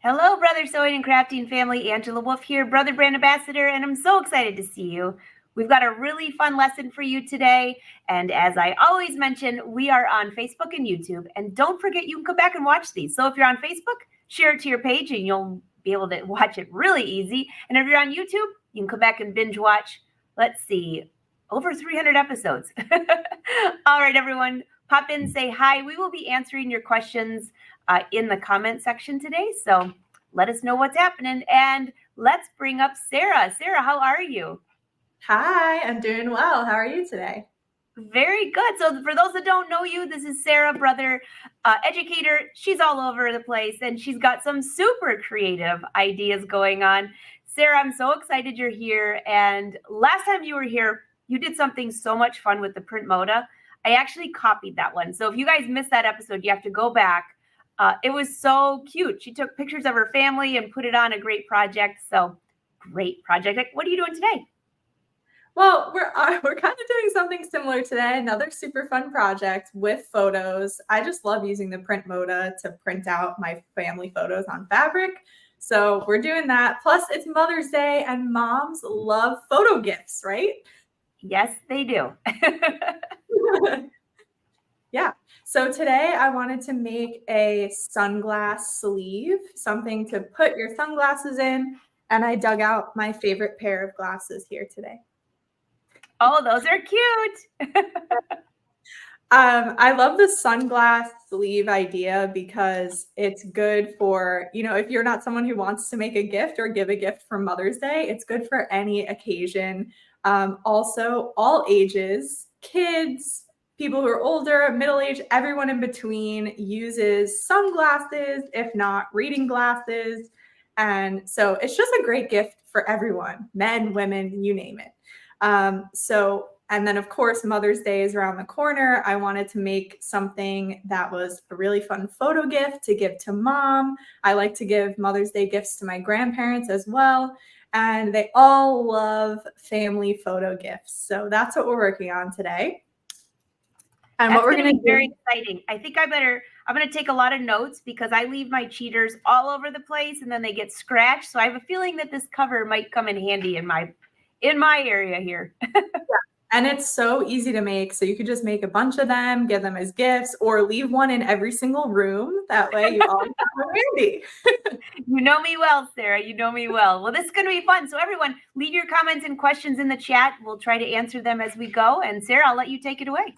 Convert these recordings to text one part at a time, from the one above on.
Hello, Brother Sewing and Crafting family. Angela Wolf here, Brother Brand Ambassador, and I'm so excited to see you. We've got a really fun lesson for you today. And as I always mention, we are on Facebook and YouTube. And don't forget, you can come back and watch these. So if you're on Facebook, share it to your page and you'll be able to watch it really easy. And if you're on YouTube, you can come back and binge watch. Let's see, over 300 episodes. All right, everyone, pop in, say hi. We will be answering your questions in the comment section today. So let us know what's happening. And let's bring up Sara. Sara, how are you? Hi, I'm doing well. How are you today? Very good. So for those that don't know you, this is Sara, Brother Educator. She's all over the place and she's got some super creative ideas going on. Sara, I'm so excited you're here. And last time you were here, you did something so much fun with the Printmoda. I actually copied that one. So if you guys missed that episode, you have to go back. It was so cute. She took pictures of her family and put it on a great project. So great project. What are you doing today? Well, we're kind of doing something similar today. Another super fun project with photos. I just love using the Printmoda to print out my family photos on fabric. So we're doing that. Plus, it's Mother's Day and moms love photo gifts, right? Yes, they do. Yeah. So today I wanted to make a sunglass sleeve, something to put your sunglasses in. And I dug out my favorite pair of glasses here today. Oh, those are cute. I love the sunglass sleeve idea because it's good for, if you're not someone who wants to make a gift or give a gift for Mother's Day, it's good for any occasion. Also, all ages, kids, people who are older, middle-aged, everyone in between uses sunglasses, if not reading glasses. And so it's just a great gift for everyone, men, women, you name it. And then, of course, Mother's Day is around the corner. I wanted to make something that was a really fun photo gift to give to mom. I like to give Mother's Day gifts to my grandparents as well. And they all love family photo gifts. So that's what we're working on today. And what we're going to do. Very exciting. I think I'm going to take a lot of notes because I leave my cheaters all over the place and then they get scratched. So I have a feeling that this cover might come in handy in my area here. Yeah. And it's so easy to make. So you could just make a bunch of them, give them as gifts, or leave one in every single room. That way you all have one handy. You know me well, Sara. You know me well. Well, this is going to be fun. So everyone, leave your comments and questions in the chat. We'll try to answer them as we go. And Sara, I'll let you take it away.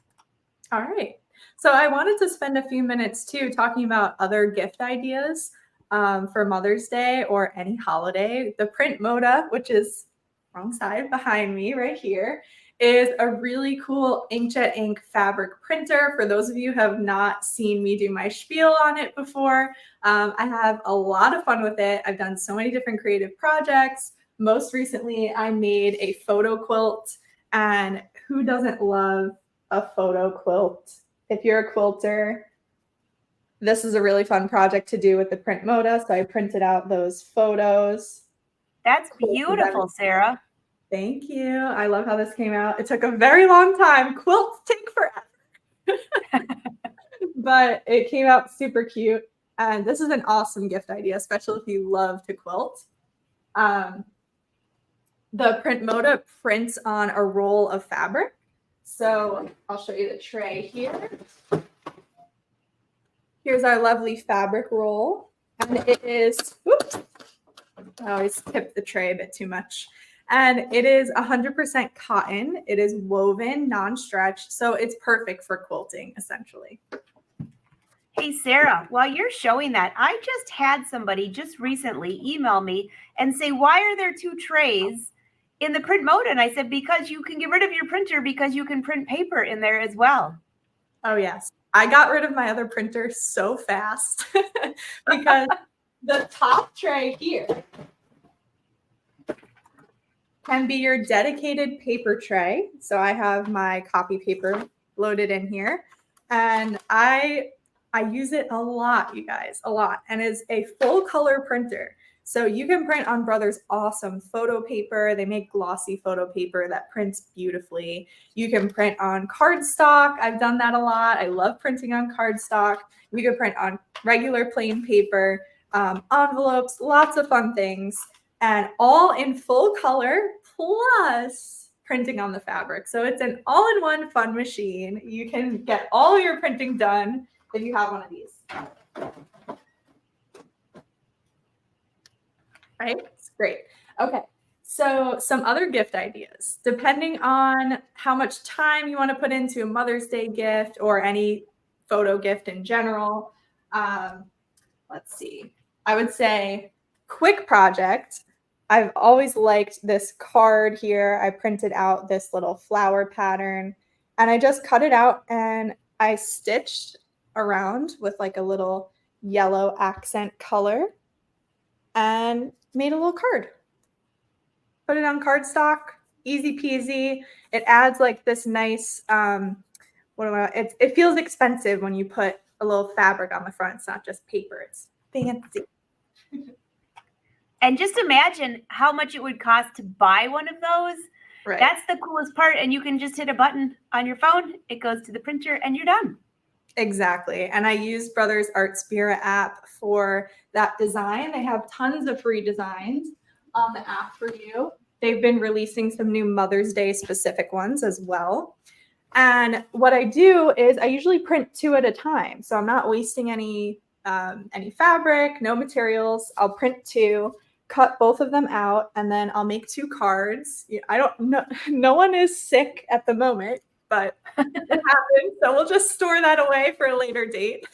All right. So I wanted to spend a few minutes too talking about other gift ideas for Mother's Day or any holiday. The Printmoda, which is wrong side behind me right here, is a really cool inkjet ink fabric printer. For those of you who have not seen me do my spiel on it before, I have a lot of fun with it. I've done so many different creative projects. Most recently, I made a photo quilt, and who doesn't love a photo quilt? If you're a quilter, this is a really fun project to do with the Printmoda. So I printed out those photos. That's beautiful, Sara. Thank you. I love how this came out. It took a very long time. Quilts take forever. But it came out super cute. And this is an awesome gift idea, especially if you love to quilt. The Printmoda prints on a roll of fabric. So I'll show you the tray here. Here's our lovely fabric roll. And it is, oops, I always tip the tray a bit too much. And it is 100% cotton. It is woven, non-stretched. So it's perfect for quilting, essentially. Hey, Sara, while you're showing that, I just had somebody just recently email me and say, why are there two trays in the Printmoda? And I said, because you can get rid of your printer because you can print paper in there as well. Oh, yes. I got rid of my other printer so fast because the top tray here can be your dedicated paper tray. So I have my copy paper loaded in here, and I use it a lot, you guys, a lot. And it's a full color printer. So you can print on Brother's awesome photo paper. They make glossy photo paper that prints beautifully. You can print on cardstock. I've done that a lot. I love printing on cardstock. You can print on regular plain paper. envelopes, lots of fun things, and all in full color, plus printing on the fabric. So it's an all-in-one fun machine. You can get all your printing done if you have one of these. Right? It's great. Okay. So some other gift ideas, depending on how much time you want to put into a Mother's Day gift or any photo gift in general. Let's see. I would say quick project. I've always liked this card here. I printed out this little flower pattern and I just cut it out and I stitched around with like a little yellow accent color and made a little card. Put it on cardstock, easy peasy. It adds like this nice, it feels expensive when you put a little fabric on the front. It's not just paper, it's fancy. And just imagine how much it would cost to buy one of those. Right. That's the coolest part. And you can just hit a button on your phone. It goes to the printer and you're done. Exactly. And I use Brothers Art Spirit app for that design. They have tons of free designs on the app for you. They've been releasing some new Mother's Day specific ones as well. And what I do is I usually print 2 at a time. So I'm not wasting any fabric, no materials. I'll print 2, cut both of them out, and then I'll make 2 cards. I don't know, no one is sick at the moment, but it happens. So we'll just store that away for a later date.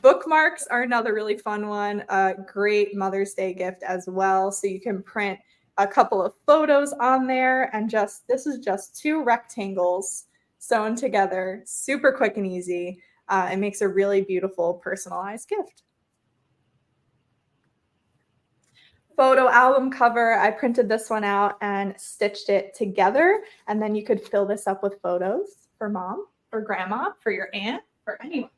Bookmarks are another really fun one. Great Mother's Day gift as well. So you can print a couple of photos on there and this is just 2 rectangles sewn together, super quick and easy. It makes a really beautiful personalized gift. Photo album cover, I printed this one out and stitched it together. And then you could fill this up with photos for mom, for grandma, for your aunt, for anyone.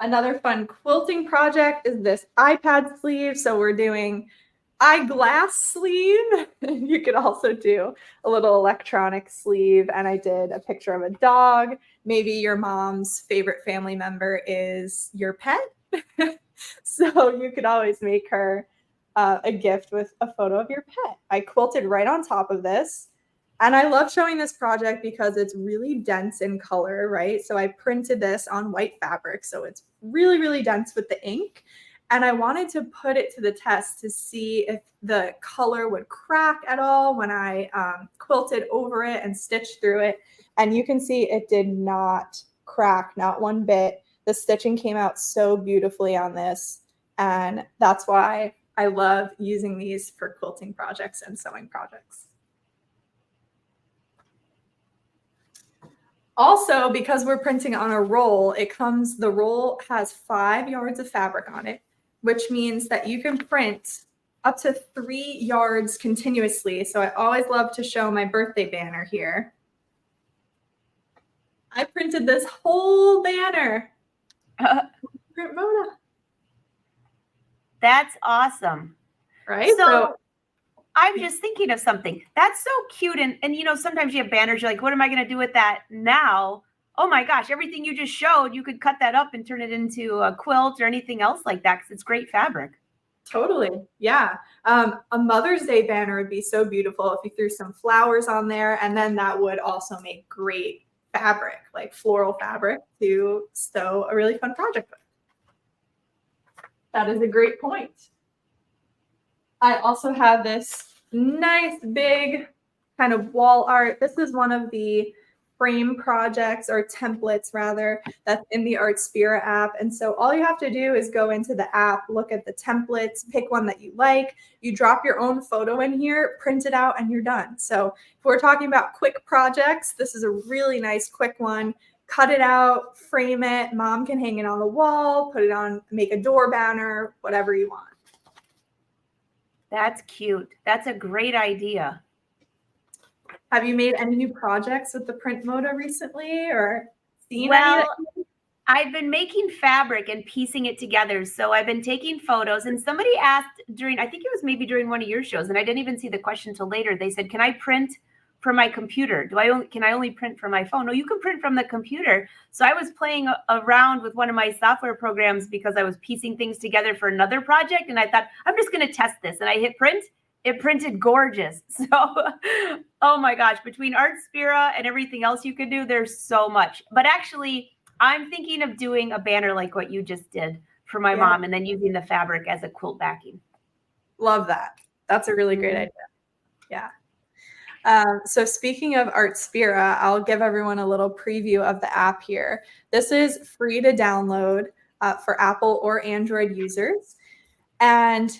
Another fun quilting project is this iPad sleeve. So we're doing eyeglass sleeve. You could also do a little electronic sleeve. And I did a picture of a dog. Maybe your mom's favorite family member is your pet. So you could always make her a gift with a photo of your pet. I quilted right on top of this. And I love showing this project because it's really dense in color, right? So I printed this on white fabric. So it's really, really dense with the ink. And I wanted to put it to the test to see if the color would crack at all when I quilted over it and stitched through it. And you can see it did not crack, not one bit. The stitching came out so beautifully on this. And that's why I love using these for quilting projects and sewing projects. Also, because we're printing on a roll, the roll has 5 yards of fabric on it, which means that you can print up to 3 yards continuously. So I always love to show my birthday banner here. I printed this whole banner. Printmoda. That's awesome. Right? So I'm just thinking of something. That's so cute. And you know, sometimes you have banners, you're like, what am I going to do with that now? Oh my gosh, everything you just showed, you could cut that up and turn it into a quilt or anything else like that because it's great fabric. Totally. Yeah. A Mother's Day banner would be so beautiful if you threw some flowers on there. And then that would also make great fabric, like floral fabric to sew a really fun project with. That is a great point. I also have this nice big kind of wall art. This is one of the frame projects or templates rather that's in the Art Spirit app. And so all you have to do is go into the app, look at the templates, pick one that you like, you drop your own photo in here, print it out, and you're done. So if we're talking about quick projects, this is a really nice quick one. Cut it out, frame it, mom can hang it on the wall, put it on, make a door banner, whatever you want. That's cute. That's a great idea. Have you made any new projects with the Printmoda recently or seen any? Well, I've been making fabric and piecing it together. So I've been taking photos and somebody asked I think it was maybe during one of your shows, and I didn't even see the question until later. They said, can I print from my computer. Can I only print from my phone? No, you can print from the computer. So I was playing around with one of my software programs because I was piecing things together for another project. And I thought, I'm just going to test this. And I hit print. It printed gorgeous. So, oh my gosh, between Art Spira and everything else you could do, there's so much. But actually, I'm thinking of doing a banner like what you just did for my mom, and then using the fabric as a quilt backing. Love that. That's a really great idea. Yeah. So speaking of Art Spira, I'll give everyone a little preview of the app here. This is free to download for Apple or Android users. And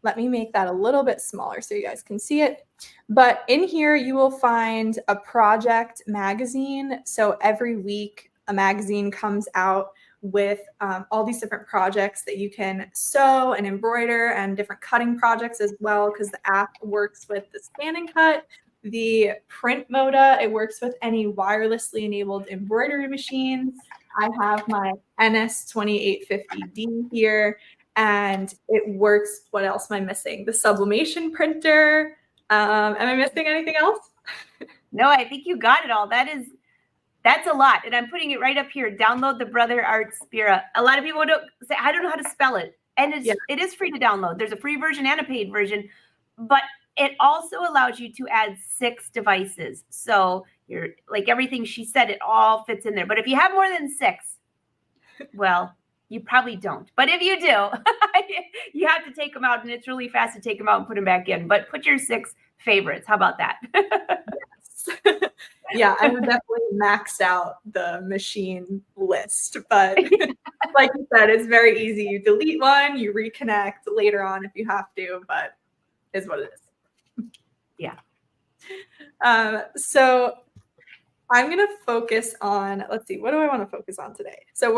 let me make that a little bit smaller so you guys can see it. But in here, you will find a project magazine. So every week, a magazine comes out with all these different projects that you can sew and embroider, and different cutting projects as well, because the app works with the Scan and Cut, the Printmoda. It works with any wirelessly enabled embroidery machines. I have my NS2850D here, and it works. What else am I missing? The sublimation printer. Am I missing anything else? No, I think you got it all. That's a lot. And I'm putting it right up here. Download the Brother Art Spira. A lot of people don't say, I don't know how to spell it. And it is free to download. There's a free version and a paid version, but it also allows you to add 6 devices. So you're like everything she said, it all fits in there. But if you have more than 6, well, you probably don't. But if you do, you have to take them out, and it's really fast to take them out and put them back in. But put your 6 favorites. How about that? Yes. Yeah, I would definitely max out the machine list. But like you said, it's very easy. You delete one, you reconnect later on if you have to, but is what it is. Yeah. So I'm going to focus on, let's see, what do I want to focus on today? So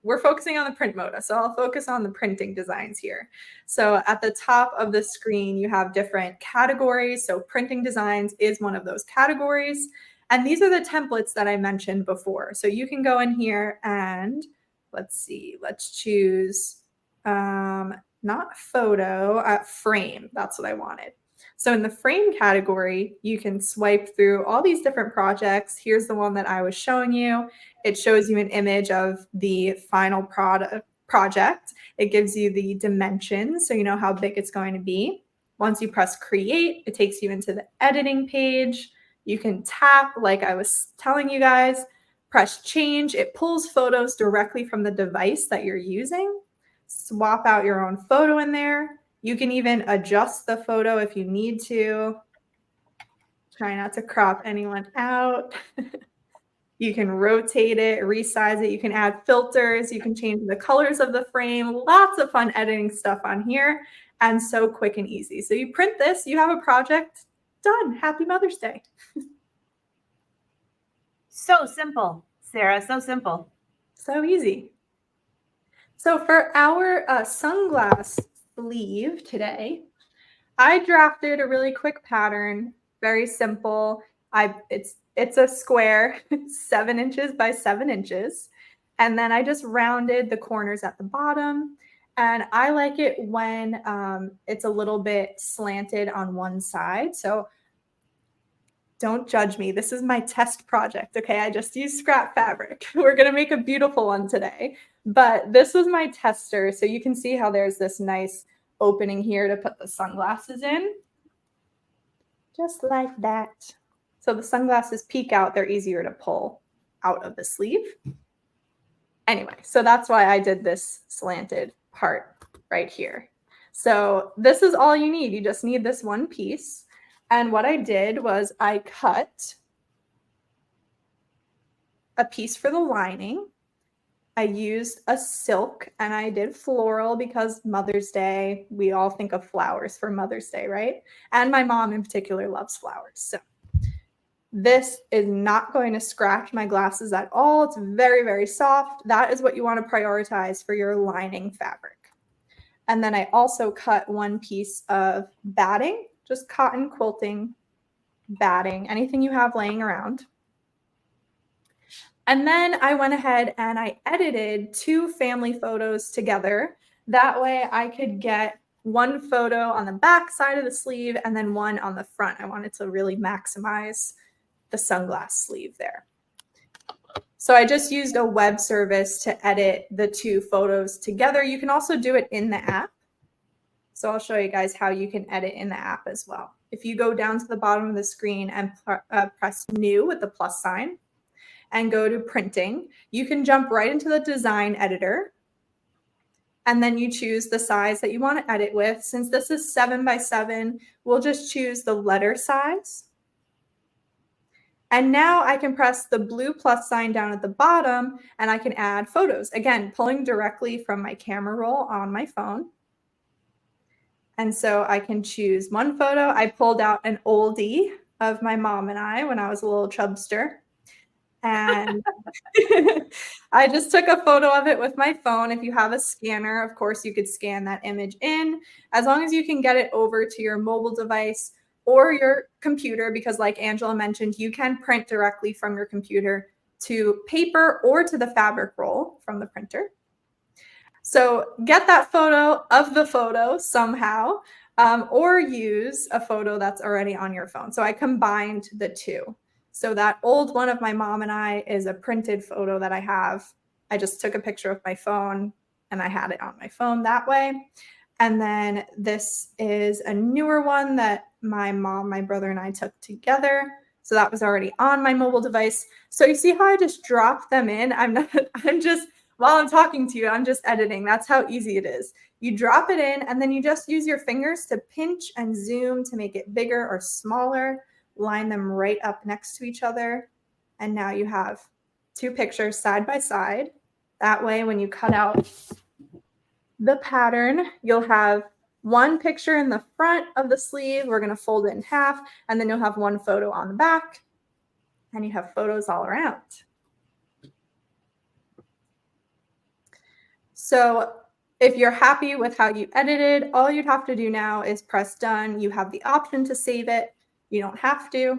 we're focusing on the Printmoda. So I'll focus on the printing designs here. So at the top of the screen, you have different categories. So printing designs is one of those categories. And these are the templates that I mentioned before. So you can go in here and let's see, let's choose, not photo, frame. That's what I wanted. So in the frame category, you can swipe through all these different projects. Here's the one that I was showing you. It shows you an image of the final project. It gives you the dimensions, so you know how big it's going to be. Once you press create, it takes you into the editing page. You can tap, like I was telling you guys, press change. It pulls photos directly from the device that you're using. Swap out your own photo in there. You can even adjust the photo if you need to. Try not to crop anyone out. You can rotate it, resize it. You can add filters. You can change the colors of the frame. Lots of fun editing stuff on here, and so quick and easy. So you print this, you have a project done. Happy Mother's Day. So simple, Sarah, so simple. So easy. So for our sunglass sleeve today, I drafted a really quick pattern, very simple. It's a square, 7 inches by 7 inches. And then I just rounded the corners at the bottom. And I like it when it's a little bit slanted on one side. So don't judge me. This is my test project, okay? I just used scrap fabric. We're going to make a beautiful one today. But this was my tester. So you can see how there's this nice opening here to put the sunglasses in. Just like that. So the sunglasses peek out. They're easier to pull out of the sleeve. Anyway, so that's why I did this slanted part right here. So this is all you need. You just need this one piece. And what I did was I cut a piece for the lining. I used a silk, and I did floral because Mother's Day, we all think of flowers for Mother's Day, right? And my mom in particular loves flowers. So this is not going to scratch my glasses at all. It's very, very soft. That is what you want to prioritize for your lining fabric. And then I also cut one piece of batting, just cotton quilting batting, anything you have laying around. And then I went ahead and I edited 2 family photos together. That way I could get one photo on the back side of the sleeve and then one on the front. I wanted to really maximize the sunglass sleeve there. So I just used a web service to edit the two photos together. You can also do it in the app. So I'll show you guys how you can edit in the app as well. If you go down to the bottom of the screen and press new with the plus sign and go to printing, you can jump right into the design editor. And then you choose the size that you want to edit with. Since this is 7x7, we'll just choose the letter size. And now I can press the blue plus sign down at the bottom and I can add photos. Again, pulling directly from my camera roll on my phone. And so I can choose one photo. I pulled out an oldie of my mom and I when I was a little chubster. And I just took a photo of it with my phone. If you have a scanner, of course, you could scan that image in, as long as you can get it over to your mobile device or your computer, because like Angela mentioned, you can print directly from your computer to paper or to the fabric roll from the printer. So get that photo of the photo somehow, or use a photo that's already on your phone. So I combined the two. So that old one of my mom and I is a printed photo that I have. I just took a picture with my phone and I had it on my phone that way. And then this is a newer one that my mom, my brother, and I took together. So that was already on my mobile device. So you see how I just dropped them in? While I'm talking to you, I'm just editing. That's how easy it is. You drop it in and then you just use your fingers to pinch and zoom to make it bigger or smaller. Line them right up next to each other. And now you have two pictures side by side. That way, when you cut out the pattern, you'll have one picture in the front of the sleeve. We're going to fold it in half, and then you'll have one photo on the back, and you have photos all around. So if you're happy with how you edited, all you'd have to do now is press done. You have the option to save it. You don't have to.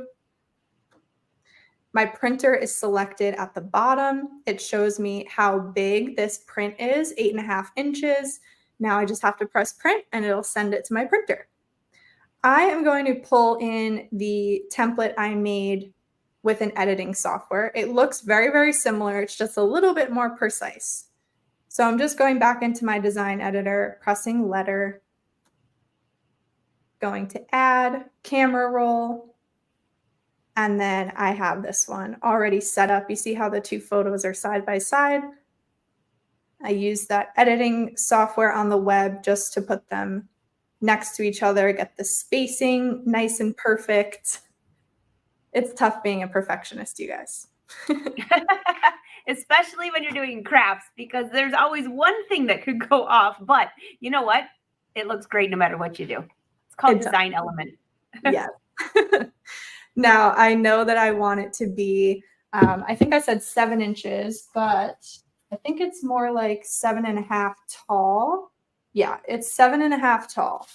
My printer is selected at the bottom. It shows me how big this print is, 8.5 inches. Now I just have to press print and it'll send it to my printer. I am going to pull in the template I made with an editing software. It looks very, very similar. It's just a little bit more precise. So I'm just going back into my design editor, pressing letter, going to add, camera roll, and then I have this one already set up. You see how the two photos are side by side? I use that editing software on the web just to put them next to each other, get the spacing nice and perfect. It's tough being a perfectionist, you guys. Especially when you're doing crafts, because there's always one thing that could go off, but you know what? It looks great no matter what you do. It's called design element. Yes. Now, I know that I want it to be, I think I said 7 inches, but I think it's more like 7.5 tall. Yeah, it's 7.5 tall.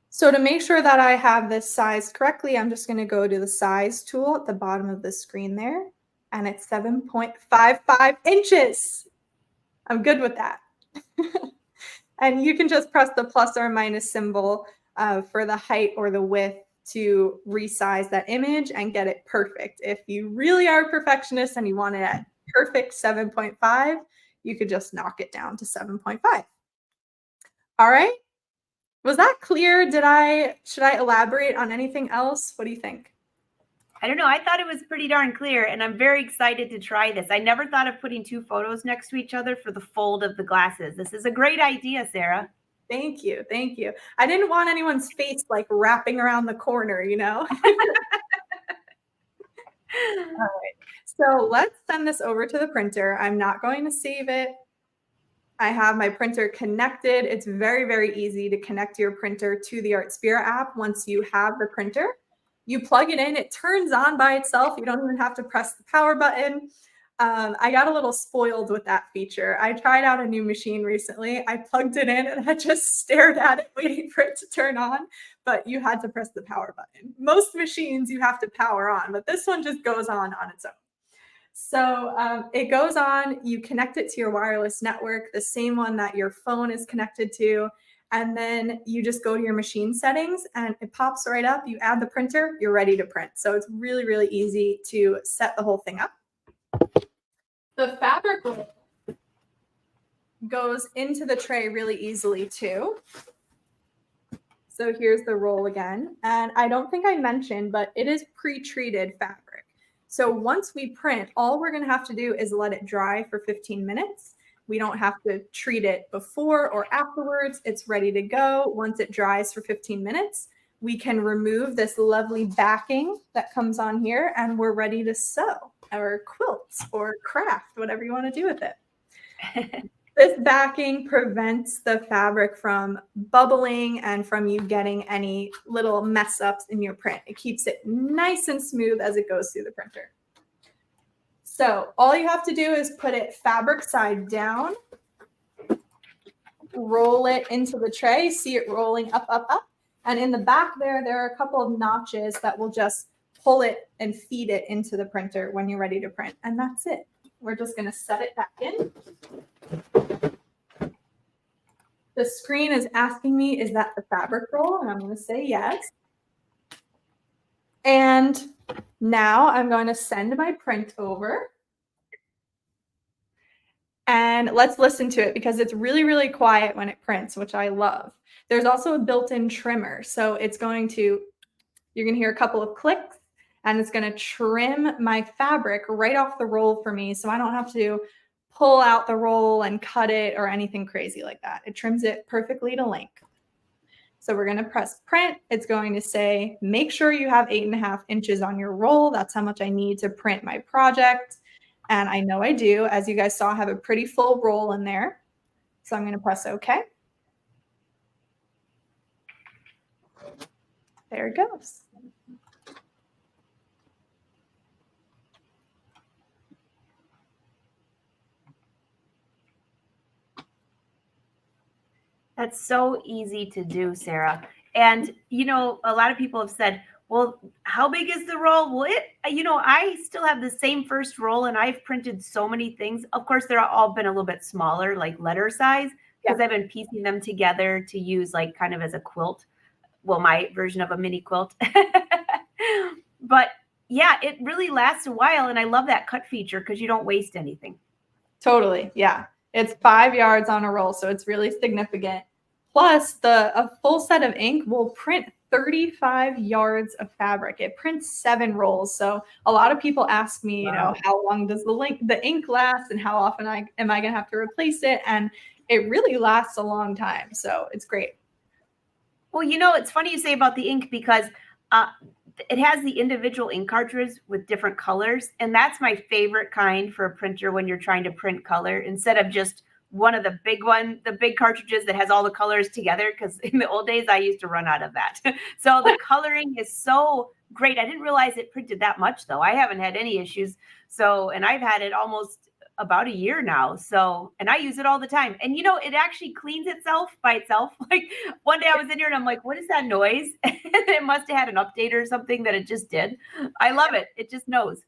So to make sure that I have this sized correctly, I'm just going to go to the size tool at the bottom of the screen there, and it's 7.55 inches. I'm good with that. And you can just press the plus or minus symbol for the height or the width to resize that image and get it perfect. If you really are a perfectionist and you want it at perfect 7.5, you could just knock it down to 7.5. All right. Was that clear? Should I elaborate on anything else? What do you think? I don't know. I thought it was pretty darn clear, and I'm very excited to try this. I never thought of putting two photos next to each other for the fold of the glasses. This is a great idea, Sara. Thank you. Thank you. I didn't want anyone's face like wrapping around the corner, you know? All right. So let's send this over to the printer. I'm not going to save it. I have my printer connected. It's very, very easy to connect your printer to the Artspira app once you have the printer. You plug it in, it turns on by itself. You don't even have to press the power button. I got a little spoiled with that feature. I tried out a new machine recently. I plugged it in and I just stared at it waiting for it to turn on, but you had to press the power button. Most machines you have to power on, but this one just goes on its own. So it goes on, you connect it to your wireless network, the same one that your phone is connected to. And then you just go to your machine settings and it pops right up. You add the printer, you're ready to print. So it's really, really easy to set the whole thing up. The fabric roll goes into the tray really easily too. So here's the roll again. And I don't think I mentioned, but it is pre-treated fabric. So once we print, all we're going to have to do is let it dry for 15 minutes. We don't have to treat it before or afterwards. It's ready to go. Once it dries for 15 minutes, we can remove this lovely backing that comes on here and we're ready to sew or quilt or craft, whatever you want to do with it. This backing prevents the fabric from bubbling and from you getting any little mess ups in your print. It keeps it nice and smooth as it goes through the printer. So all you have to do is put it fabric side down, roll it into the tray, see it rolling up, up, up. And in the back there are a couple of notches that will just pull it and feed it into the printer when you're ready to print. And that's it. We're just going to set it back in. The screen is asking me, is that the fabric roll? And I'm going to say yes. And now I'm going to send my print over. And let's listen to it because it's really, really quiet when it prints, which I love. There's also a built-in trimmer. So it's going to, you're going to hear a couple of clicks and it's going to trim my fabric right off the roll for me. So I don't have to pull out the roll and cut it or anything crazy like that. It trims it perfectly to length. So we're going to press print. It's going to say, make sure you have 8.5 inches on your roll. That's how much I need to print my project. And I know I do. As you guys saw, I have a pretty full roll in there. So I'm going to press OK. There it goes. That's so easy to do, Sara. And, you know, a lot of people have said, well, how big is the roll? Well, I still have the same first roll and I've printed so many things. Of course, they're all been a little bit smaller, like letter size, because I've been piecing them together to use like kind of as a quilt. Well, my version of a mini quilt. But yeah, it really lasts a while. And I love that cut feature because you don't waste anything. Totally. Yeah. It's 5 yards on a roll, so it's really significant. Plus, a full set of ink will print 35 yards of fabric. It prints 7 rolls. So a lot of people ask me, Wow. how long does the ink last and how often am I going to have to replace it? And it really lasts a long time. So it's great. Well, it's funny you say about the ink because it has the individual ink cartridges with different colors. And that's my favorite kind for a printer when you're trying to print color instead of just one of the big cartridges that has all the colors together. Because in the old days, I used to run out of that. So the coloring is so great. I didn't realize it printed that much, though. I haven't had any issues. And I've had it almost about a year now. And I use it all the time. And it actually cleans itself by itself. Like one day I was in here and I'm like, what is that noise? And it must have had an update or something that it just did. I love it. It just knows.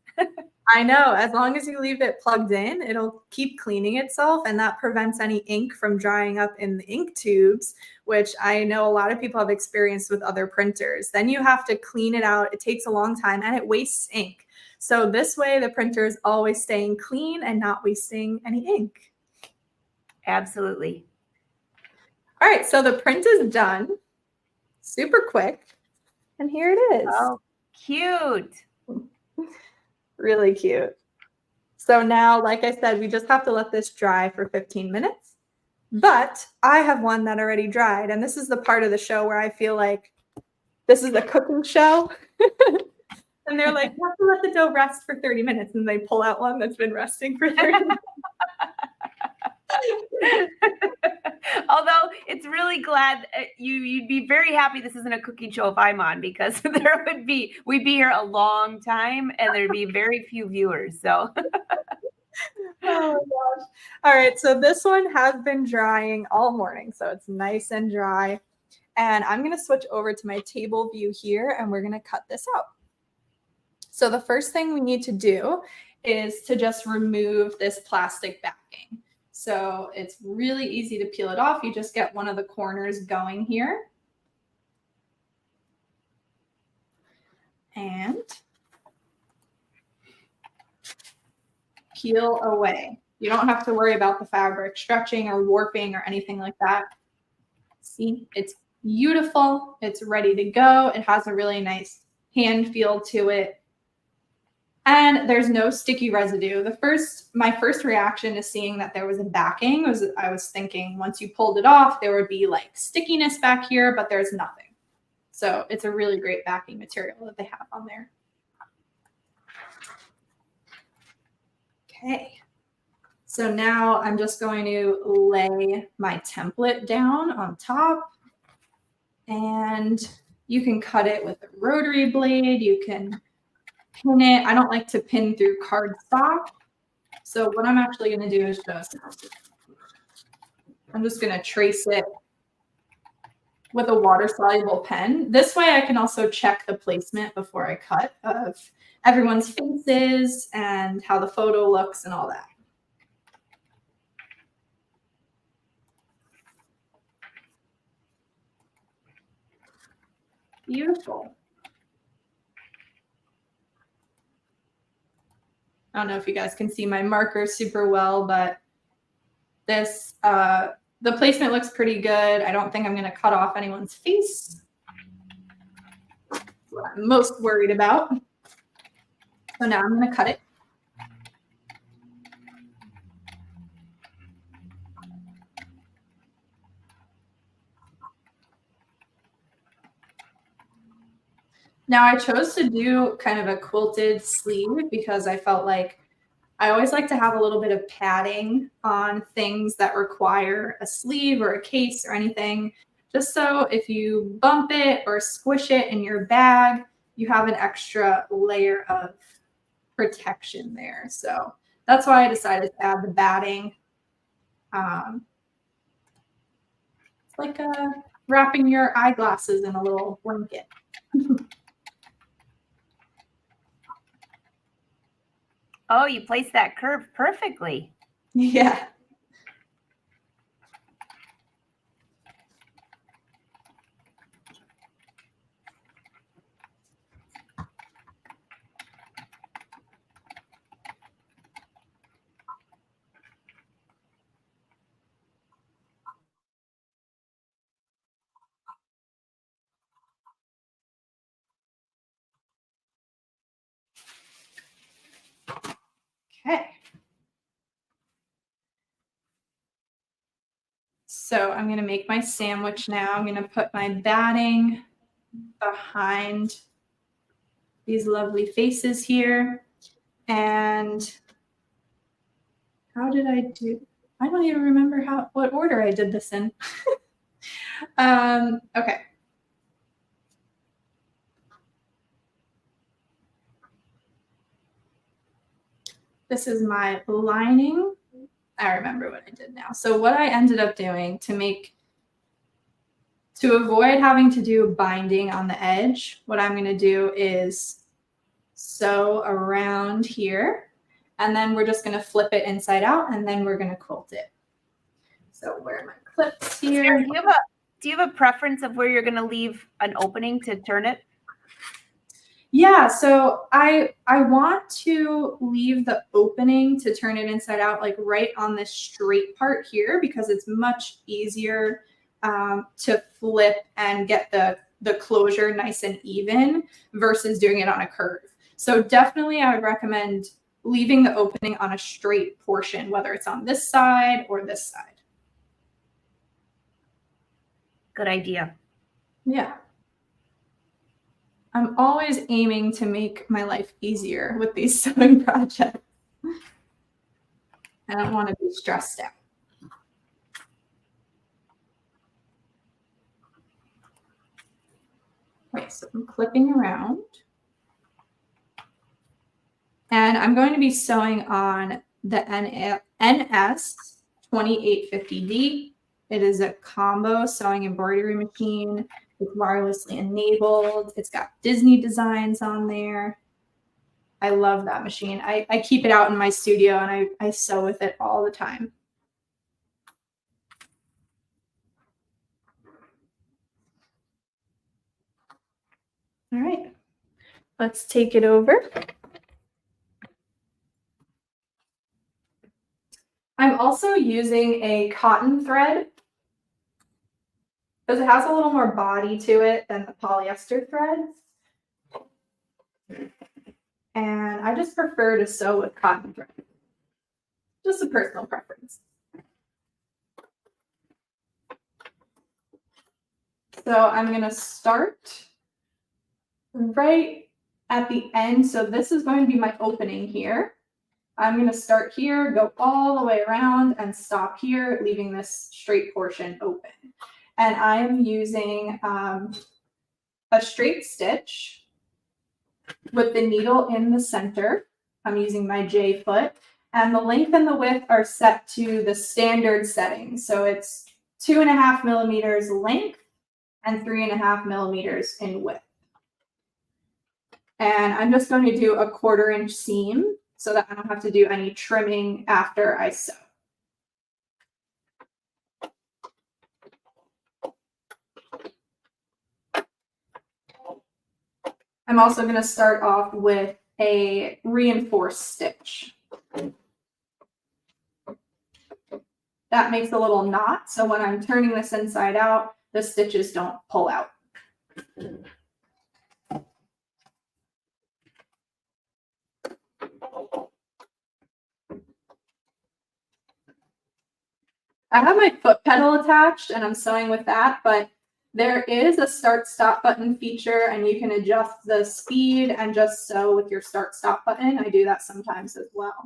I know. As long as you leave it plugged in, it'll keep cleaning itself. And that prevents any ink from drying up in the ink tubes, which I know a lot of people have experienced with other printers. Then you have to clean it out. It takes a long time and it wastes ink. So this way, the printer is always staying clean and not wasting any ink. Absolutely. All right, so the print is done. Super quick. And here it is. Oh, cute. Really cute. So now, like I said, we just have to let this dry for 15 minutes. But I have one that already dried. And this is the part of the show where I feel like this is a cooking show. And they're like, you have to let the dough rest for 30 minutes. And they pull out one that's been resting for 30 minutes. Although it's really glad you'd be very happy this isn't a cooking show if I'm on, because we'd be here a long time and there'd be very few viewers. So oh my gosh. All right, so this one has been drying all morning, so it's nice and dry. And I'm going to switch over to my table view here and we're going to cut this out. So the first thing we need to do is to just remove this plastic backing. So it's really easy to peel it off. You just get one of the corners going here. And peel away. You don't have to worry about the fabric stretching or warping or anything like that. See, it's beautiful. It's ready to go. It has a really nice hand feel to it. And there's no sticky residue. My first reaction to seeing that there was a backing was I was thinking once you pulled it off, there would be like stickiness back here, but there's nothing. So it's a really great backing material that they have on there. Okay. So now I'm just going to lay my template down on top, and you can cut it with a rotary blade. You can pin it. I don't like to pin through cardstock. So what I'm actually going to do is I'm just going to trace it with a water-soluble pen. This way I can also check the placement before I cut of everyone's faces and how the photo looks and all that. Beautiful. I don't know if you guys can see my marker super well, but this, the placement looks pretty good. I don't think I'm going to cut off anyone's face. That's what I'm most worried about. So now I'm going to cut it. Now I chose to do kind of a quilted sleeve because I felt like I always like to have a little bit of padding on things that require a sleeve or a case or anything, just so if you bump it or squish it in your bag, you have an extra layer of protection there. So that's why I decided to add the batting. It's like wrapping your eyeglasses in a little blanket. Oh, you placed that curve perfectly. Yeah. Okay. So I'm going to make my sandwich now. I'm going to put my batting behind these lovely faces here. And how did I do? I don't even remember what order I did this in. Okay. This is my lining. I remember what I did now. So what I ended up doing to avoid having to do binding on the edge, what I'm going to do is sew around here, and then we're just going to flip it inside out, and then we're going to quilt it. So where are my clips here? Sara, do you have a preference of where you're going to leave an opening to turn it? Yeah, so I want to leave the opening to turn it inside out, like right on this straight part here, because it's much easier to flip and get the closure nice and even versus doing it on a curve. So definitely I would recommend leaving the opening on a straight portion, whether it's on this side or this side. Good idea. Yeah. I'm always aiming to make my life easier with these sewing projects. I don't want to be stressed out. Okay, so I'm clipping around. And I'm going to be sewing on the NS 2850D. It is a combo sewing embroidery machine. It's wirelessly enabled. It's got Disney designs on there. I love that machine. I keep it out in my studio and I sew with it all the time. All right, let's take it over. I'm also using a cotton thread because it has a little more body to it than the polyester threads. And I just prefer to sew with cotton thread. Just a personal preference. So I'm going to start right at the end. So this is going to be my opening here. I'm going to start here, go all the way around and stop here, leaving this straight portion open. And I am using a straight stitch with the needle in the center. I'm using my J foot, and the length and the width are set to the standard setting. So it's 2.5 millimeters length and 3.5 millimeters in width. And I'm just going to do a 1/4 inch seam so that I don't have to do any trimming after I sew. I'm also going to start off with a reinforced stitch. That makes a little knot, so when I'm turning this inside out, the stitches don't pull out. I have my foot pedal attached and I'm sewing with that, but there is a start-stop button feature and you can adjust the speed and just sew with your start-stop button. I do that sometimes as well.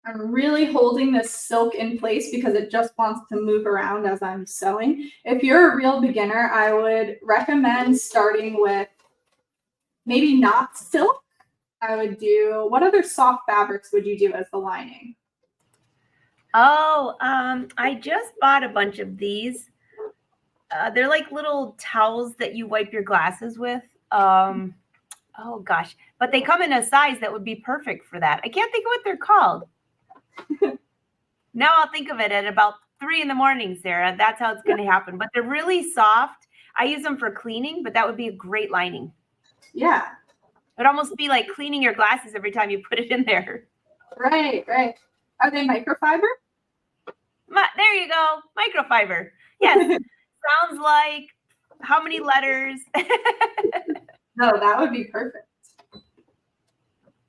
I'm really holding this silk in place because it just wants to move around as I'm sewing. If you're a real beginner, I would recommend starting with maybe not silk. I would do, what other soft fabrics would you do as the lining? Oh, I just bought a bunch of these. They're like little towels that you wipe your glasses with. Oh gosh, but they come in a size that would be perfect for that. I can't think of what they're called. Now I'll think of it at about 3 in the morning, Sarah. That's how it's going to happen. But they're really soft. I use them for cleaning, but that would be a great lining. Yeah. It'd almost be like cleaning your glasses every time you put it in there. Right, right. Are they microfiber? There you go. Microfiber. Yes. Sounds like how many letters? No, that would be perfect.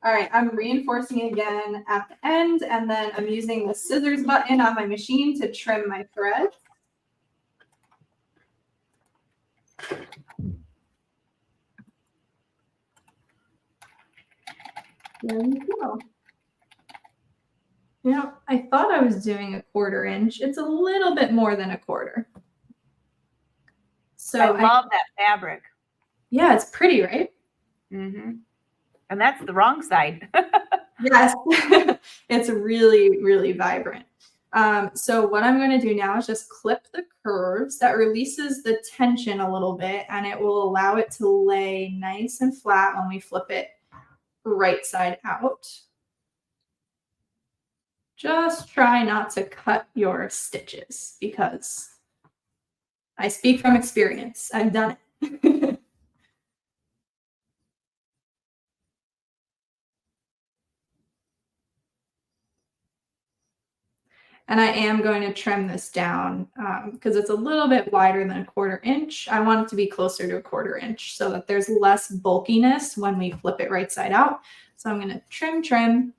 All right, I'm reinforcing again at the end, and then I'm using the scissors button on my machine to trim my thread. There we go. You know, I thought I was doing a 1/4 inch. It's a little bit more than a 1/4. So I love that fabric. Yeah, it's pretty, right? Mm-hmm. And that's the wrong side. Yes, it's really, really vibrant. So what I'm going to do now is just clip the curves. That releases the tension a little bit, and it will allow it to lay nice and flat when we flip it right side out. Just try not to cut your stitches because I speak from experience. I've done it. And I am going to trim this down because it's a little bit wider than 1/4 inch. I want it to be closer to 1/4 inch so that there's less bulkiness when we flip it right side out. So I'm going to trim.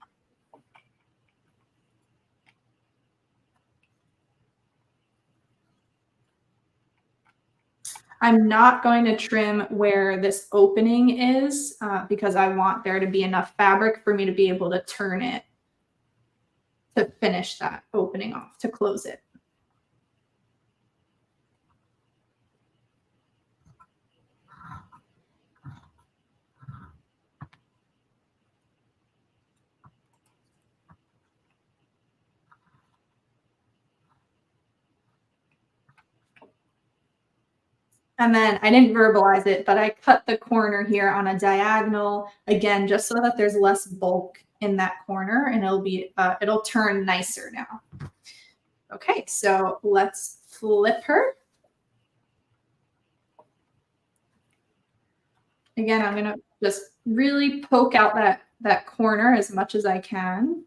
I'm not going to trim where this opening is because I want there to be enough fabric for me to be able to turn it to finish that opening off, to close it. And then I didn't verbalize it, but I cut the corner here on a diagonal, again, just so that there's less bulk in that corner, and it'll turn nicer now. Okay, so let's flip her. Again, I'm gonna just really poke out that corner as much as I can.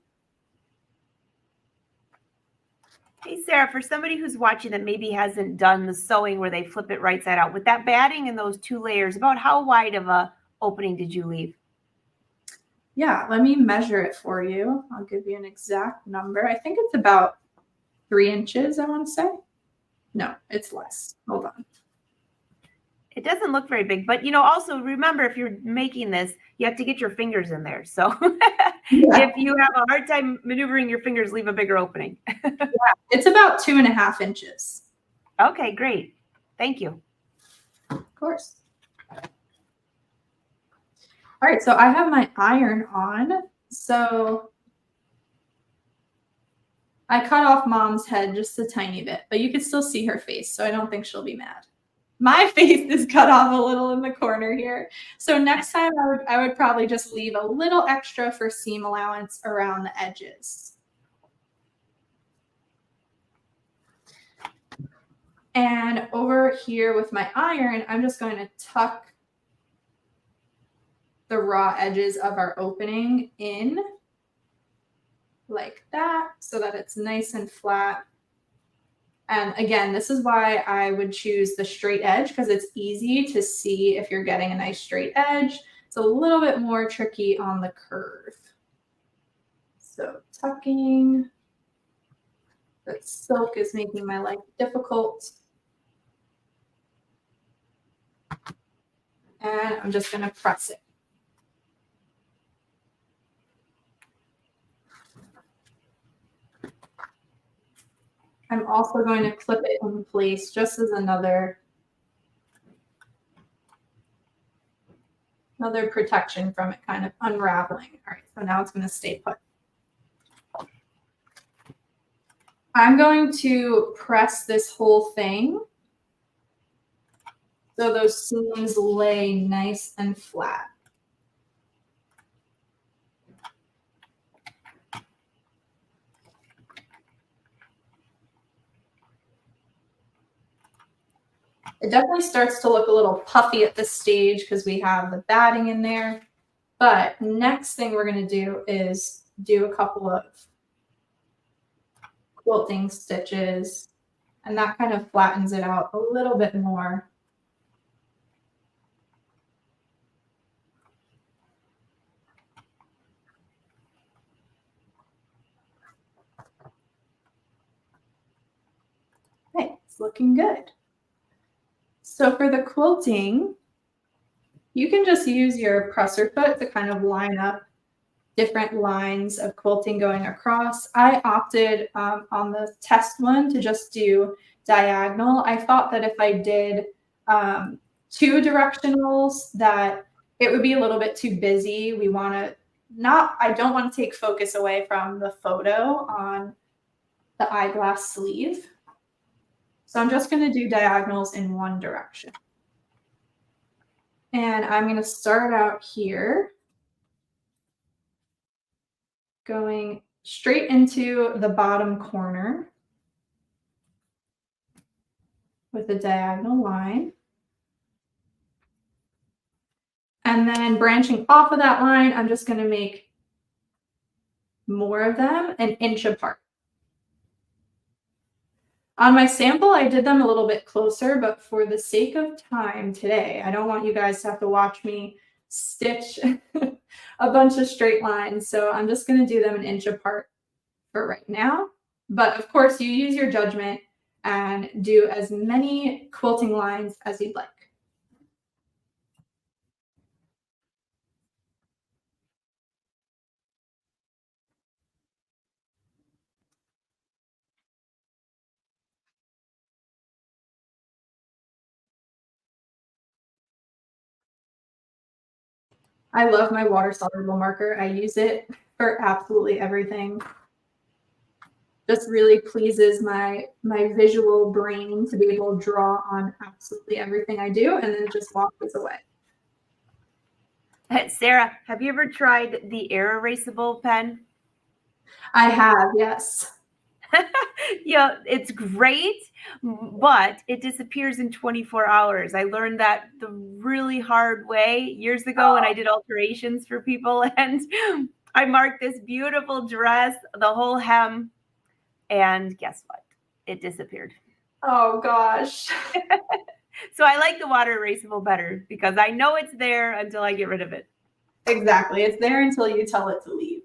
Hey, Sarah, for somebody who's watching that maybe hasn't done the sewing where they flip it right side out, with that batting and those 2 layers, about how wide of a opening did you leave? Yeah, let me measure it for you. I'll give you an exact number. I think it's about 3 inches, I want to say. No, it's less. Hold on. It doesn't look very big, but also remember, if you're making this, you have to get your fingers in there. So if you have a hard time maneuvering your fingers, leave a bigger opening. Yeah, it's about 2.5 inches. Okay, great. Thank you. Of course. All right, so I have my iron on. So I cut off Mom's head just a tiny bit, but you can still see her face, so I don't think she'll be mad. My face is cut off a little in the corner here. So next time I would probably just leave a little extra for seam allowance around the edges. And over here with my iron, I'm just going to tuck the raw edges of our opening in like that so that it's nice and flat. And again, this is why I would choose the straight edge, because it's easy to see if you're getting a nice straight edge. It's a little bit more tricky on the curve. So tucking. The silk is making my life difficult. And I'm just going to press it. I'm also going to clip it in place just as another protection from it kind of unraveling. All right, so now it's going to stay put. I'm going to press this whole thing so those seams lay nice and flat. It definitely starts to look a little puffy at this stage because we have the batting in there. But next thing we're going to do is do a couple of quilting stitches, and that kind of flattens it out a little bit more. Okay, it's looking good. So for the quilting, you can just use your presser foot to kind of line up different lines of quilting going across. I opted on the test one to just do diagonal. I thought that if I did 2 directionals, that it would be a little bit too busy. I don't want to take focus away from the photo on the eyeglass sleeve. So I'm just going to do diagonals in one direction. And I'm going to start out here, going straight into the bottom corner with a diagonal line. And then branching off of that line, I'm just going to make more of them 1 inch apart. On my sample, I did them a little bit closer, but for the sake of time today, I don't want you guys to have to watch me stitch a bunch of straight lines. So I'm just going to do them an inch apart for right now. But of course, you use your judgment and do as many quilting lines as you'd like. I love my water soluble marker. I use it for absolutely everything. Just really pleases my visual brain to be able to draw on absolutely everything I do, and then it just washes away. Sara, have you ever tried the air erasable pen? I have, yes. Yeah, it's great, but it disappears in 24 hours. I learned that the really hard way years ago when I did alterations for people, and I marked this beautiful dress, the whole hem, and guess what? It disappeared. Oh gosh. So I like the water erasable better because I know it's there until I get rid of it. Exactly. It's there until you tell it to leave.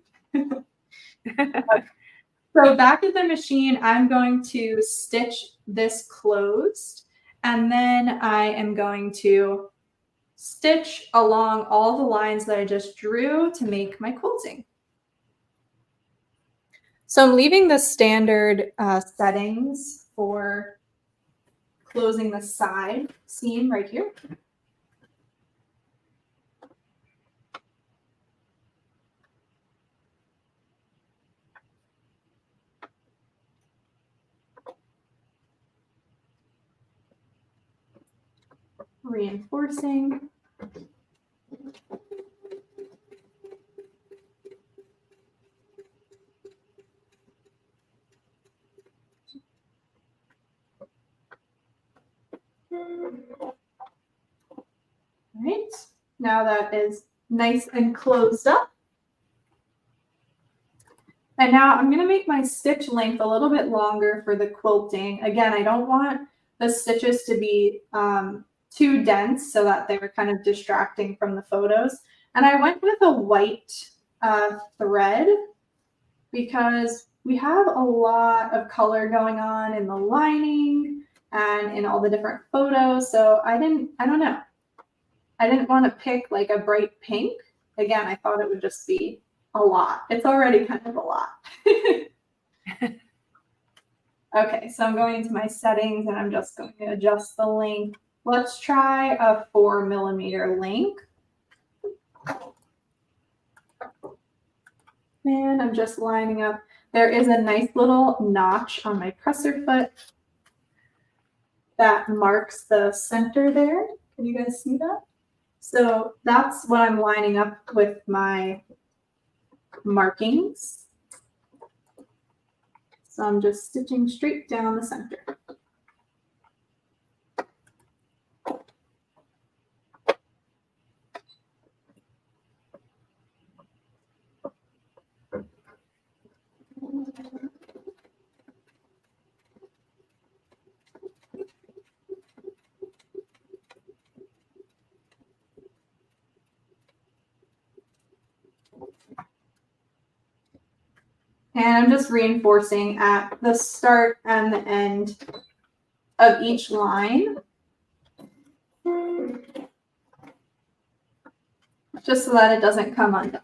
So back at the machine, I'm going to stitch this closed, and then I am going to stitch along all the lines that I just drew to make my quilting. So I'm leaving the standard settings for closing the side seam right here. Reinforcing. All right, now that is nice and closed up. And now I'm going to make my stitch length a little bit longer for the quilting. Again, I don't want the stitches to be too dense so that they're kind of distracting from the photos. And I went with a white thread because we have a lot of color going on in the lining and in all the different photos. So I don't know. I didn't want to pick like a bright pink. Again, I thought it would just be a lot. It's already kind of a lot. Okay, so I'm going into my settings and I'm just going to adjust the length. Let's try a 4mm length. And I'm just lining up. There is a nice little notch on my presser foot that marks the center there. Can you guys see that? So that's what I'm lining up with my markings. So I'm just stitching straight down the center. And I'm just reinforcing at the start and the end of each line, just so that it doesn't come undone.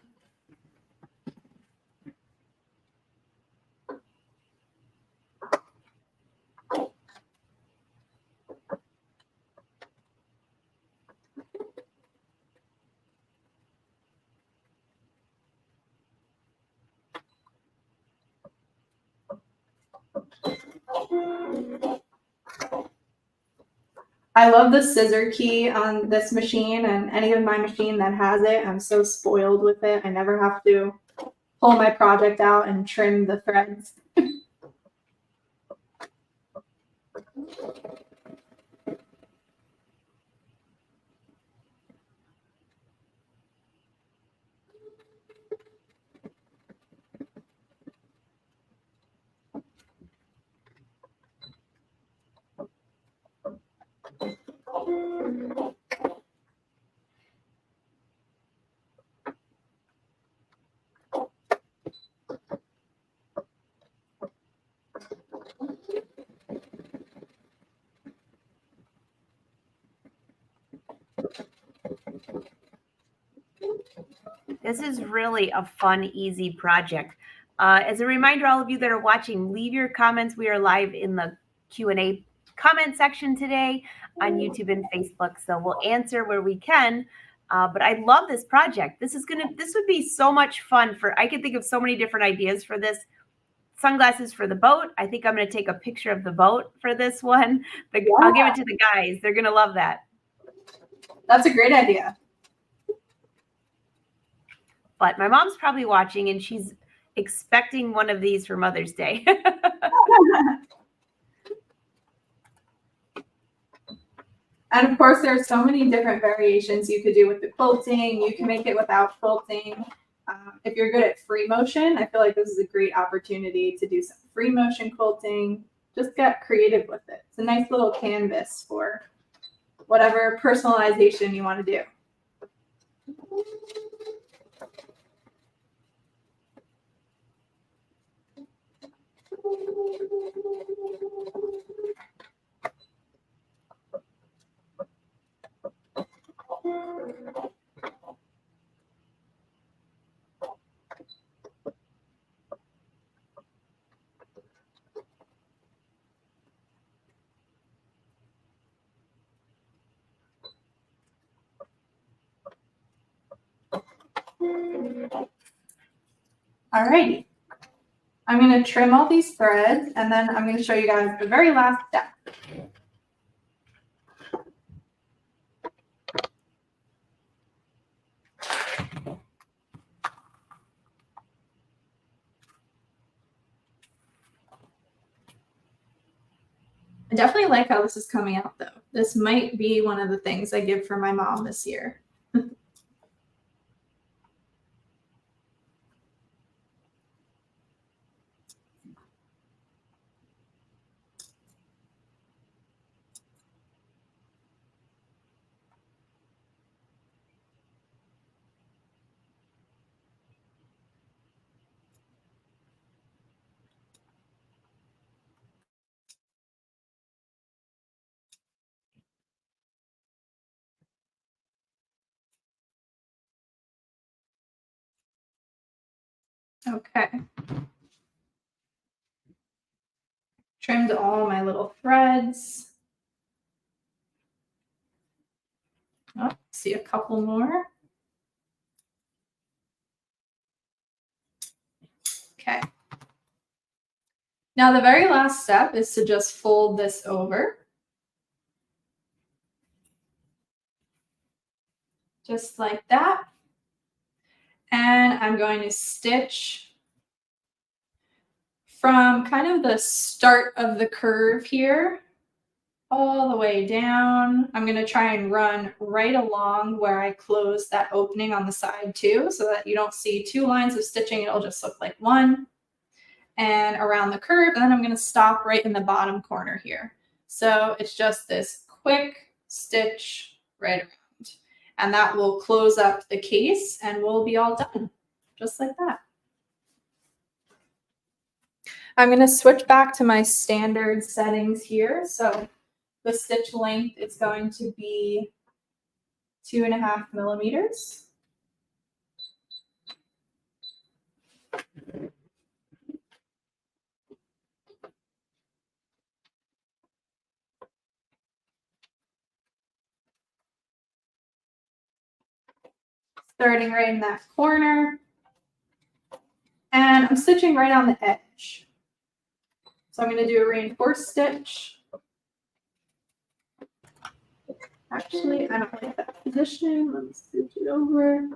I love the scissor key on this machine and any of my machine that has it. I'm so spoiled with it. I never have to pull my project out and trim the threads. This is really a fun, easy project. As a reminder, all of you that are watching, leave your comments. We are live in the Q&A comment section today on YouTube and Facebook, so we'll answer where we can. But I love this project. This would be so much fun I can think of so many different ideas for this. Sunglasses for the boat. I think I'm going to take a picture of the boat for this one. I'll give it to the guys. They're going to love that. That's a great idea. But my mom's probably watching and she's expecting one of these for Mother's Day. And of course, there's so many different variations you could do with the quilting. You can make it without quilting. If you're good at free motion, I feel like this is a great opportunity to do some free motion quilting. Just get creative with it. It's a nice little canvas for whatever personalization you want to do. Alrighty. I'm going to trim all these threads and then I'm going to show you guys the very last step. I definitely like how this is coming out though. This might be one of the things I give for my mom this year. Okay. Trimmed all my little threads. Oh, see a couple more. Okay. Now the very last step is to just fold this over. Just like that. And I'm going to stitch from kind of the start of the curve here all the way down. I'm going to try and run right along where I close that opening on the side too, so that you don't see two lines of stitching. It'll just look like one. And around the curve, and then I'm going to stop right in the bottom corner here. So it's just this quick stitch right around. And that will close up the case and we'll be all done, just like that. I'm going to switch back to my standard settings here. So the stitch length is going to be 2.5 millimeters. Starting right in that corner. And I'm stitching right on the edge. So I'm going to do a reinforced stitch. Actually, I don't like that position. Let me stitch it over.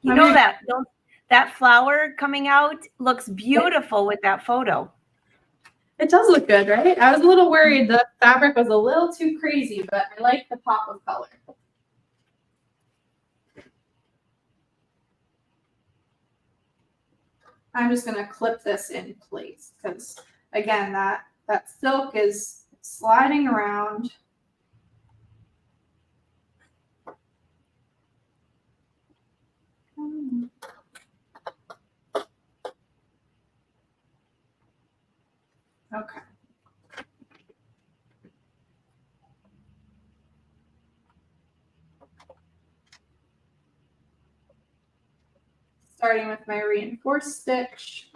You know that flower coming out looks beautiful with that photo. It does look good, right? I was a little worried the fabric was a little too crazy, but I like the pop of color. I'm just going to clip this in place because, again, that silk is sliding around. Okay. Starting with my reinforced stitch.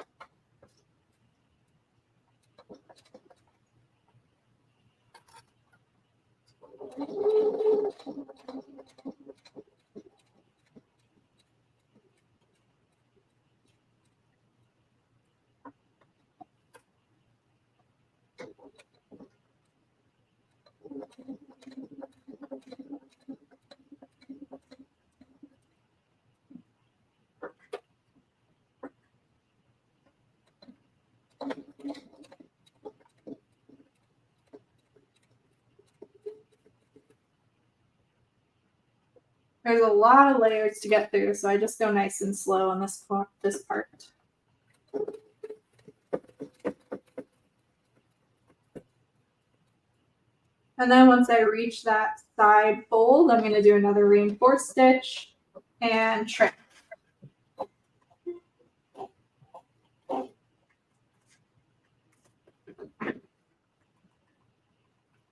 There's a lot of layers to get through, so I just go nice and slow on this part. And then once I reach that side fold, I'm going to do another reinforced stitch and trim.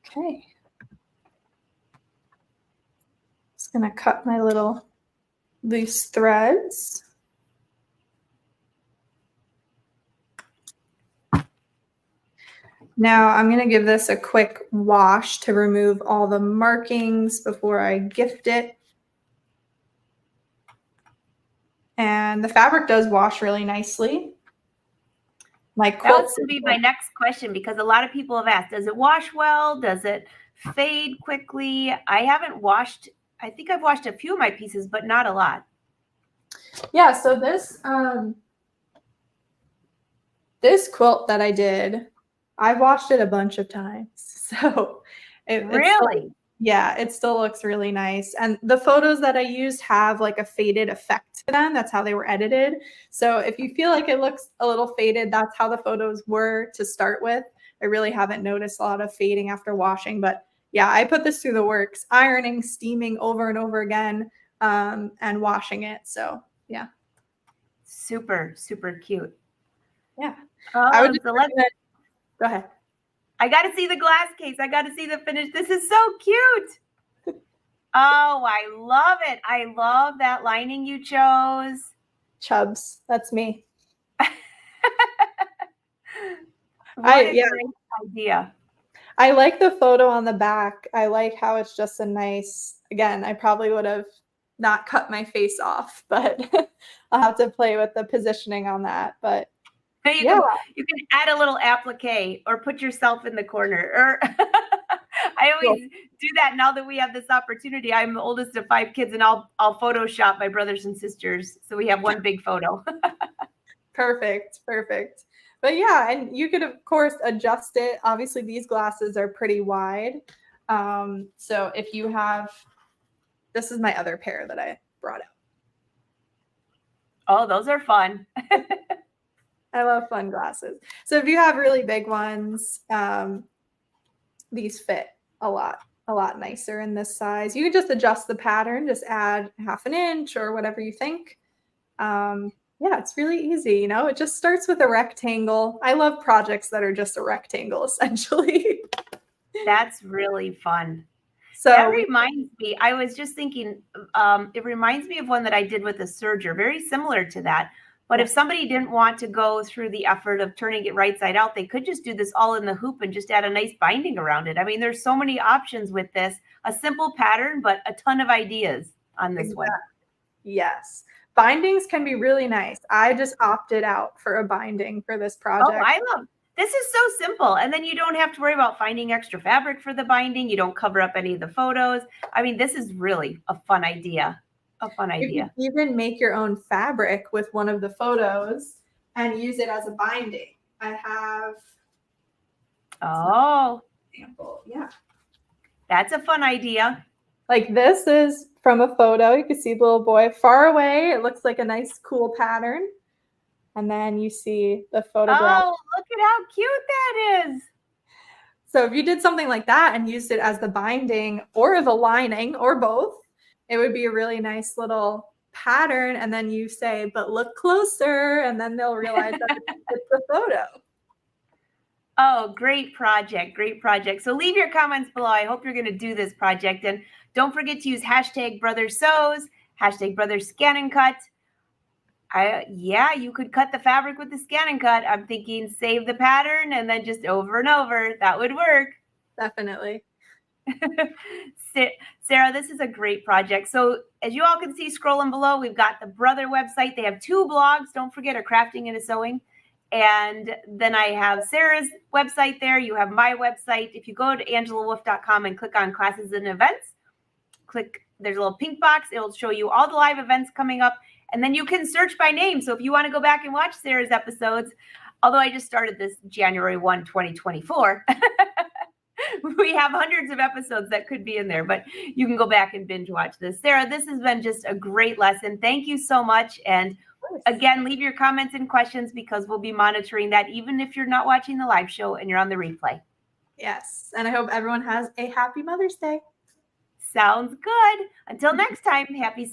Okay. Just going to cut my little loose threads. Now I'm going to give this a quick wash to remove all the markings before I gift it. And the fabric does wash really nicely. My That quilt was going to be my next question, because a lot of people have asked, does it wash well? Does it fade quickly? I haven't washed, I think I've washed a few of my pieces, but not a lot. Yeah, so this quilt that I did, I washed it a bunch of times. So Really? it still looks really nice. And the photos that I used have like a faded effect to them. That's how they were edited. So if you feel like it looks a little faded, that's how the photos were to start with. I really haven't noticed a lot of fading after washing, but yeah, I put this through the works, ironing, steaming over and over again, and washing it. So yeah. Super, super cute. Yeah. I Oh, would so go ahead. I got to see the glass case. I got to see the finish. This is so cute. Oh, I love it. I love that lining you chose. Chubs. That's me. What a great idea. I like the photo on the back. I like how it's just a nice, again, I probably would have not cut my face off, but I'll have to play with the positioning on that. But You can add a little applique or put yourself in the corner. Or I always do that now that we have this opportunity. I'm the oldest of 5 kids, and I'll Photoshop my brothers and sisters, so we have one big photo. Perfect. But yeah, and you could of course adjust it. Obviously, these glasses are pretty wide. So if you have, this is my other pair that I brought out. Oh, those are fun. I love fun glasses. So if you have really big ones, these fit a lot nicer in this size. You can just adjust the pattern, just add 1/2 inch or whatever you think. Yeah, it's really easy. You know, it just starts with a rectangle. I love projects that are just a rectangle, essentially. That's really fun. So that reminds me, I was just thinking, it reminds me of one that I did with a serger, very similar to that. But if somebody didn't want to go through the effort of turning it right side out, they could just do this all in the hoop and just add a nice binding around it. I mean, there's so many options with this. A simple pattern, but a ton of ideas on this one. Yes. Bindings can be really nice. I just opted out for a binding for this project. Oh, I love this. Is so simple. And then you don't have to worry about finding extra fabric for the binding. You don't cover up any of the photos. I mean, this is really a fun idea. You can even make your own fabric with one of the photos and use it as a binding. I have example. Yeah. That's a fun idea. Like this is from a photo. You can see the little boy far away. It looks like a nice, cool pattern. And then you see the photograph. Oh, look at how cute that is. So if you did something like that and used it as the binding or the lining or both, it would be a really nice little pattern. And then you say, but look closer. And then they'll realize that it's the photo. Oh, great project. Great project. So leave your comments below. I hope you're going to do this project. And don't forget to use hashtag Brother Sews, hashtag Brother Scan and Cut. Yeah, you could cut the fabric with the Scan and Cut. I'm thinking save the pattern and then just over and over. That would work. Definitely. Sara, this is a great project. So as you all can see scrolling below, we've got the Brother website. They have 2 blogs. Don't forget, a crafting and a sewing. And then I have Sara's website there. You have my website. If you go to angelawolf.com and click on classes and events, there's a little pink box. It'll show you all the live events coming up. And then you can search by name. So if you want to go back and watch Sara's episodes, although I just started this January 1, 2024, we have hundreds of episodes that could be in there, but you can go back and binge watch this. Sara, this has been just a great lesson. Thank you so much. And again, leave your comments and questions because we'll be monitoring that even if you're not watching the live show and you're on the replay. Yes. And I hope everyone has a happy Mother's Day. Sounds good. Until next time, happy